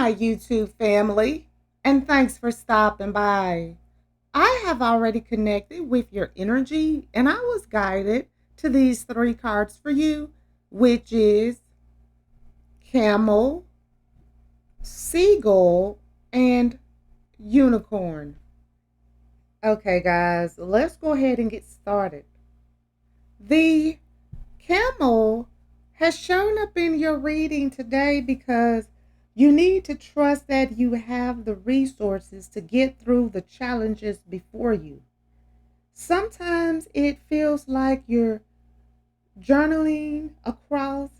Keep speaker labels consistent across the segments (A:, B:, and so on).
A: my YouTube family, and thanks for stopping by. I have already connected with your energy, and I was guided to these three cards for you, which is Camel, Seagull, and Unicorn. Okay, guys, let's go ahead and get started. The Camel has shown up in your reading today because you need to trust that you have the resources to get through the challenges before you. Sometimes it feels like you're journeying across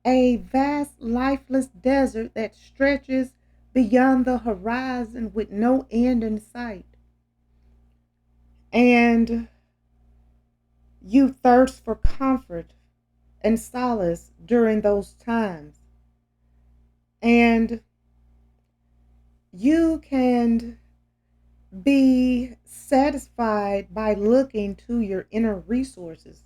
A: a vast, lifeless desert that stretches beyond the horizon with no end in sight. And you thirst for comfort and solace during those times. And you can be satisfied by looking to your inner resources.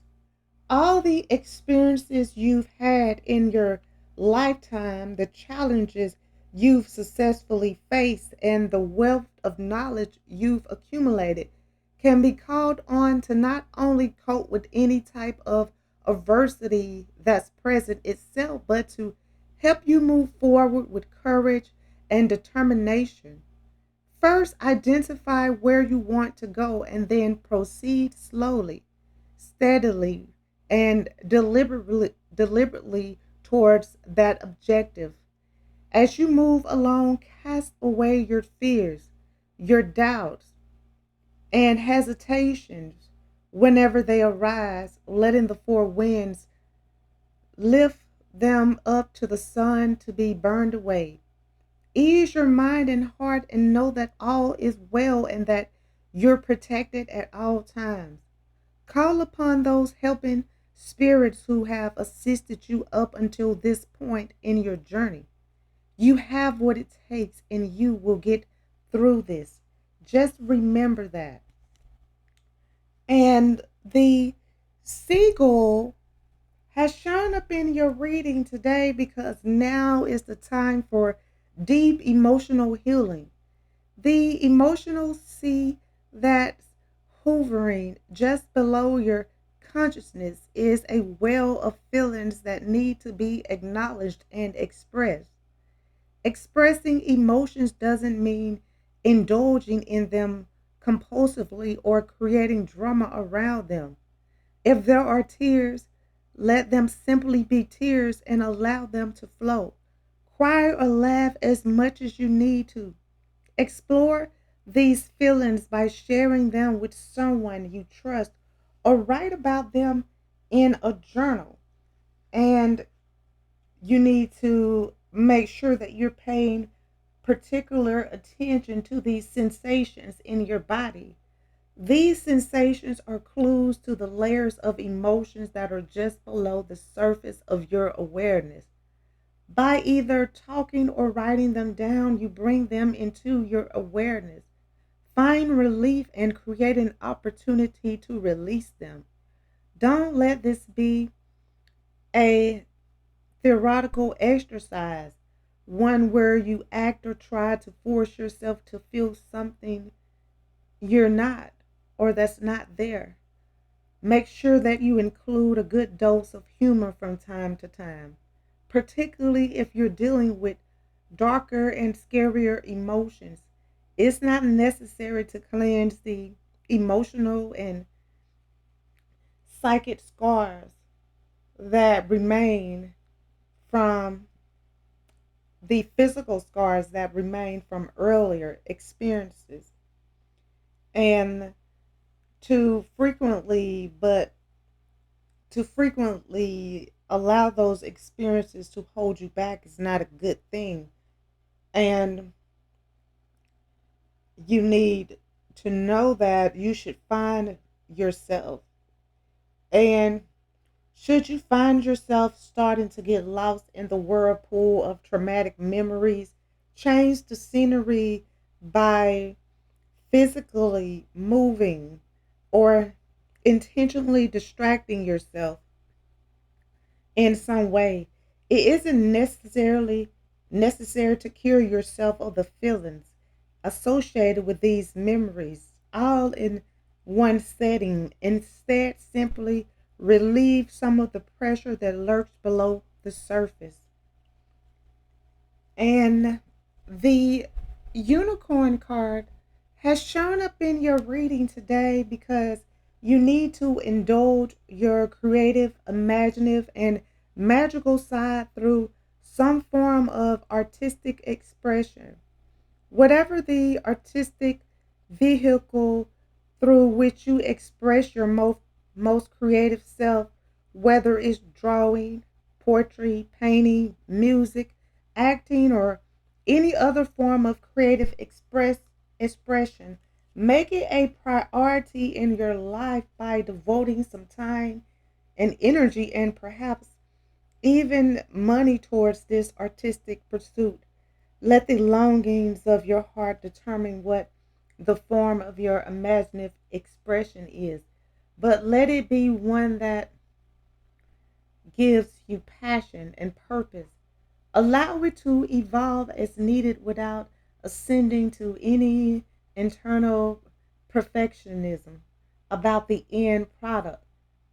A: All the experiences you've had in your lifetime, the challenges you've successfully faced, and the wealth of knowledge you've accumulated can be called on to not only cope with any type of adversity that's present itself, but to help you move forward with courage and determination. First, identify where you want to go and then proceed slowly, steadily, and deliberately towards that objective. As you move along, cast away your fears, your doubts, and hesitations whenever they arise, letting the four winds lift them up to the sun to be burned away. Ease your mind and heart and know that all is well and that you're protected at all times. Call upon those helping spirits who have assisted you up until this point in your journey. You have what it takes and you will get through this. Just remember that. And the seagull has shown up in your reading today because now is the time for deep emotional healing. The emotional sea that's hovering just below your consciousness is a well of feelings that need to be acknowledged and expressed. Expressing emotions doesn't mean indulging in them compulsively or creating drama around them. If there are tears, let them simply be tears and allow them to flow. Cry or laugh as much as you need to. Explore these feelings by sharing them with someone you trust or write about them in a journal. And you need to make sure that you're paying particular attention to these sensations in your body. These sensations are clues to the layers of emotions that are just below the surface of your awareness. By either talking or writing them down, you bring them into your awareness. Find relief and create an opportunity to release them. Don't let this be a theoretical exercise, one where you act or try to force yourself to feel something you're not or that's not there. Make sure that you include a good dose of humor from time to time, particularly if you're dealing with darker and scarier emotions. It's not necessary to cleanse the emotional and psychic scars that remain from the physical scars that remain from earlier experiences. And to frequently, but to frequently allow those experiences to hold you back is not a good thing. And you need to know that you should find yourself. And should you find yourself starting to get lost in the whirlpool of traumatic memories, change the scenery by physically moving or intentionally distracting yourself in some way. It isn't necessarily necessary to cure yourself of the feelings associated with these memories, all in one setting. Instead, simply relieve some of the pressure that lurks below the surface. And the unicorn card has shown up in your reading today because you need to indulge your creative, imaginative, and magical side through some form of artistic expression. Whatever the artistic vehicle through which you express your most creative self, whether it's drawing, poetry, painting, music, acting, or any other form of creative expression, make it a priority in your life by devoting some time and energy and perhaps even money towards this artistic pursuit. Let the longings of your heart determine what the form of your imaginative expression is, but let it be one that gives you passion and purpose. Allow it to evolve as needed without ascending to any internal perfectionism about the end product.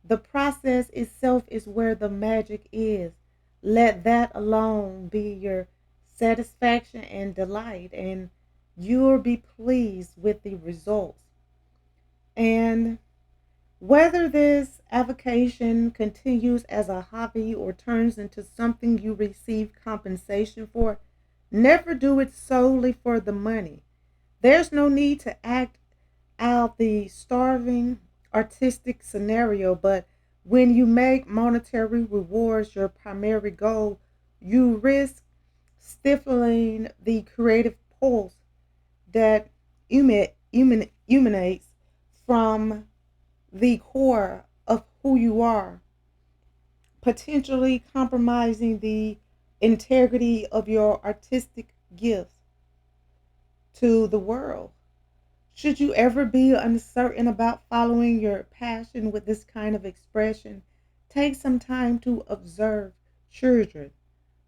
A: The process itself is where the magic is. Let that alone be your satisfaction and delight, and you'll be pleased with the results. And whether this avocation continues as a hobby or turns into something you receive compensation for, never do it solely for the money. There's no need to act out the starving artistic scenario, but when you make monetary rewards your primary goal, you risk stifling the creative pulse that emanates from the core of who you are, potentially compromising the integrity of your artistic gifts to the world. Should you ever be uncertain about following your passion with this kind of expression, take some time to observe children.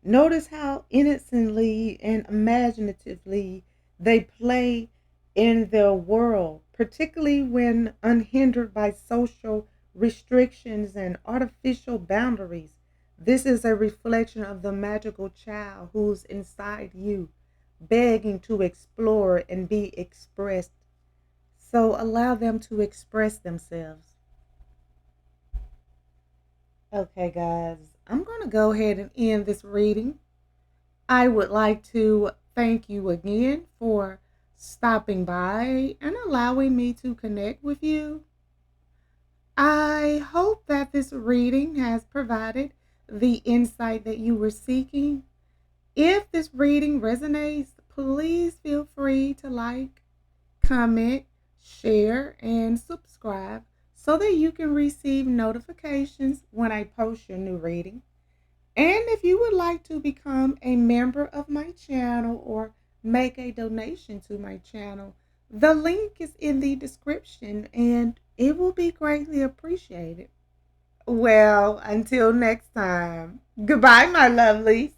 A: Notice how innocently and imaginatively they play in their world, particularly when unhindered by social restrictions and artificial boundaries. This is a reflection of the magical child who's inside you, begging to explore and be expressed. So allow them to express themselves. Okay, guys, I'm going to go ahead and end this reading. I would like to thank you again for stopping by and allowing me to connect with you. I hope that this reading has provided the insight that you were seeking. If this reading resonates, please feel free to like, comment, share, and subscribe so that you can receive notifications when I post your new reading. And if you would like to become a member of my channel or make a donation to my channel, the link is in the description and it will be greatly appreciated. Well, until next time, goodbye, my lovelies.